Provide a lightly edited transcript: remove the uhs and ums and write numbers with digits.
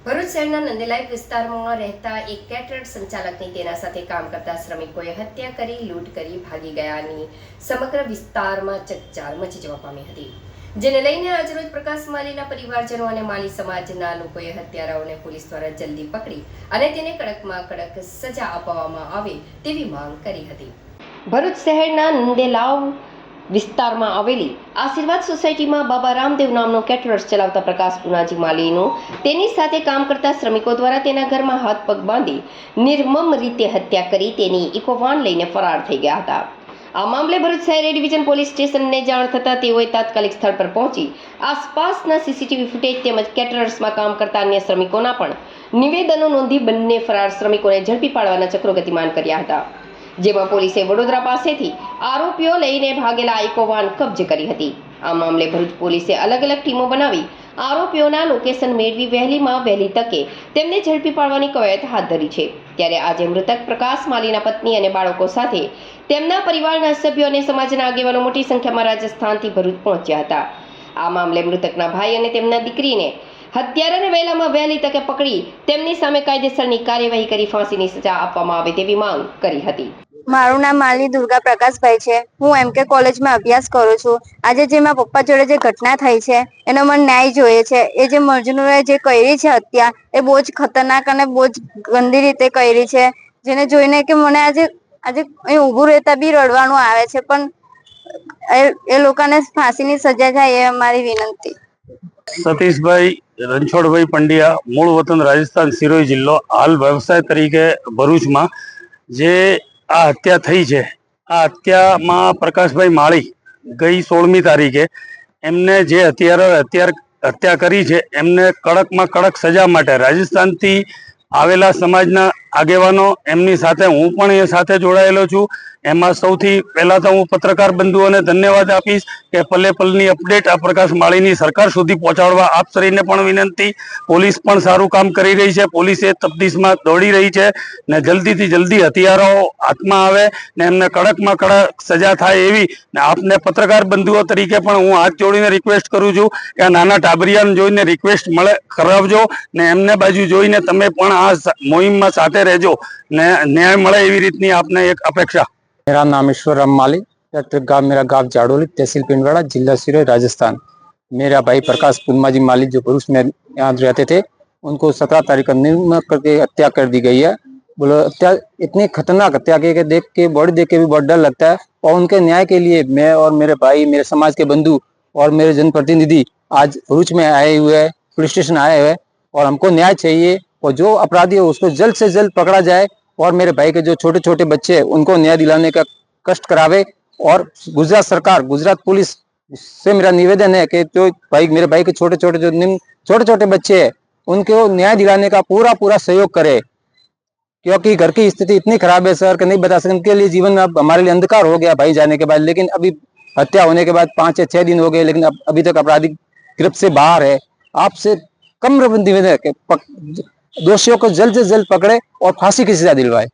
ભરૂચ શહેરના નંદેલાઈ વિસ્તારમાં રહેતા એક કેટરર સંચાલકની તેના સાથે કામ કરતા શ્રમિકોએ હત્યા કરી લૂંટ કરી ભાગી ગયાની સમગ્ર વિસ્તારમાં ચકચાર મચી જવા પામી હતી, જેને લઈને આજરોજ પ્રકાશ માલીના પરિવારજનો અને માલી સમાજના લોકોએ હત્યારાઓને પોલીસ દ્વારા જલ્દી પકડી અને તેને કડકમાં કડક સજા અપાવવામાં આવે તેવી માંગ કરી હતી। ભરૂચ શહેરના નંદેલાવ વિસ્તારમાં આવેલી આશીર્વાદ સોસાયટીમાં બાબા રામદેવ નામનો કેટરર્સ ચલાવતા પ્રકાશ પુનાજી માલીનું તેની સાથે કામ કરતા શ્રમિકો દ્વારા તેના ઘરમાં હાથ પગ બાંધી નિર્મમ રીતે હત્યા કરી તેની ઇકોવાન લઈને ફરાર થઈ ગયા હતા। આ મામલે ભરૂચ શહેર એ ડિવિઝન પોલીસ સ્ટેશનને જાણ થતાં તેઓએ તાત્કાલિક સ્થળ પર પહોંચી આસપાસના સીસીટીવી ફૂટેજ તેમજ કેટરર્સમાં કામ કરતા અન્ય શ્રમિકોના પણ નિવેદનો નોંધી બંને ફરાર શ્રમિકોને ઝડપી પાડવાના ચક્રો ગતિમાન કર્યા હતા, જેમાં પોલીસે વડોદરા પાસેથી આરોપીઓ લઈને ભાગેલા ઇકોવાન કબજે કરી હતી। આ મામલે ભરૂચ પોલીસે અલગ અલગ ટીમો બનાવી આરોપીઓના લોકેશન મેળવી વહેલીમાં વહેલી તકે તેમને ઝડપી પાડવાની કવાયત હાથ ધરી છે। ત્યારે આજે મૃતક પ્રકાશ માલીના પત્ની અને બાળકો સાથે તેમના પરિવારના સભ્યો અને સમાજના આગેવાનો મોટી સંખ્યામાં રાજસ્થાનથી ભરૂચ પહોંચ્યા હતા। આ મામલે મૃતકના ભાઈ અને તેમના દીકરીને હત્યારાને વહેલામાં વહેલી તકે પકડી તેમની સામે કાયદેસરની કાર્યવાહી કરી ફાંસીની સજા આપવામાં આવે તેવી માંગ કરી હતી। મારું નામ માલી દુર્ગા પ્રકાશભાઈ છે। હું એમકે કોલેજમાં અભ્યાસ કરું છું। આજે જે મારા પપ્પા જોડે જે ઘટના થઈ છે એનો મને ન્યાય જોઈએ છે। એ જે મજનૂરે જે કરી છે હત્યા, એ બહુ જ ખતરનાક અને બહુ જ ગંદી રીતે કરી છે, જેને જોઈને કે મને આજે આજે અહીં ઊભું રહેતા બી રડવાનું આવે છે, પણ એ લોકોને ફાંસીની સજા થાય એ અમારી વિનંતી। સતીશભાઈ રણછોડભાઈ પંડ્યા, મૂળ વતન રાજસ્થાન સિરોહી જિલ્લો, હાલ વ્યવસાય તરીકે ભરૂચમાં જે આ હત્યા થઈ છે, આ હત્યામાં પ્રકાશભાઈ માળી ગઈ 16મી તારીખે એમને જે હત્યા કરી છે એમને કડકમાં કડક સજા માટે રાજસ્થાનથી આવેલા સમાજના આગેવાનો એમની સાથે હું પણ એ સાથે જોડાયેલો છું। એમાં સૌથી પહેલાં તો હું પત્રકાર બંધુઓને ધન્યવાદ આપીશ કે પલે પલની અપડેટ આ પ્રકાશ માળીની સરકાર સુધી પહોંચાડવા આપ શ્રીને પણ વિનંતી। પોલીસ પણ સારું કામ કરી રહી છે, પોલીસે તફતીશમાં દોડી રહી છે ને જલ્દીથી જલ્દી હથિયારો હાથમાં આવે ને એમને કડકમાં કડક સજા થાય એવી ને આપને પત્રકાર બંધુઓ તરીકે પણ હું હાથ જોડીને રિક્વેસ્ટ કરું છું કે આ નાના ટાબરિયાને જોઈને રિક્વેસ્ટ મળે કરાવજો ને એમને બાજુ જોઈને તમે પણ આ મોહિમમાં સાથે રહેજો ને ન્યાય મળે એવી રીતની આપને એક અપેક્ષા। मेरा नाम ईश्वर राम माली, मेरा गांव जाडोली, तहसील पिंडवाड़ा, जिला सिरोही, राजस्थान। मेरा भाई प्रकाश पुन्माजी माली जो भरूच में यहाँ रहते थे, उनको 17 तारीख को निर्मम करके हत्या कर दी गई है। बोलो हत्या इतनी खतरनाक हत्या के देख के बॉडी देख के भी बहुत डर लगता है। और उनके न्याय के लिए मैं और मेरे भाई, मेरे समाज के बंधु और मेरे जनप्रतिनिधि आज भरूच में आए हुए हैं, पुलिस स्टेशन आए हुए हैं और हमको न्याय चाहिए और जो अपराधी है उसको जल्द से जल्द पकड़ा जाए और मेरे भाई के जो छोटे छोटे बच्चे हैं उनको न्याय दिलाने का कष्ट करावे। और गुजरात सरकार, गुजरात पुलिस से मेरा निवेदन है कि जो भाई मेरे भाई के छोटे छोटे बच्चे हैं उनको न्याय दिलाने का पूरा सहयोग करे, क्योंकि घर की स्थिति इतनी खराब है सर कि नहीं बता सकते। उनके लिए जीवन में अब हमारे लिए अंधकार हो गया भाई जाने के बाद, लेकिन अभी हत्या होने के बाद 5 या 6 दिन हो गए, लेकिन अभी तक अपराधी गिरफ्त से बाहर है। आपसे कम निवेदन है कि दोषियों को जल्द से जल्द पकड़े और फांसी की सजा दिलवाए।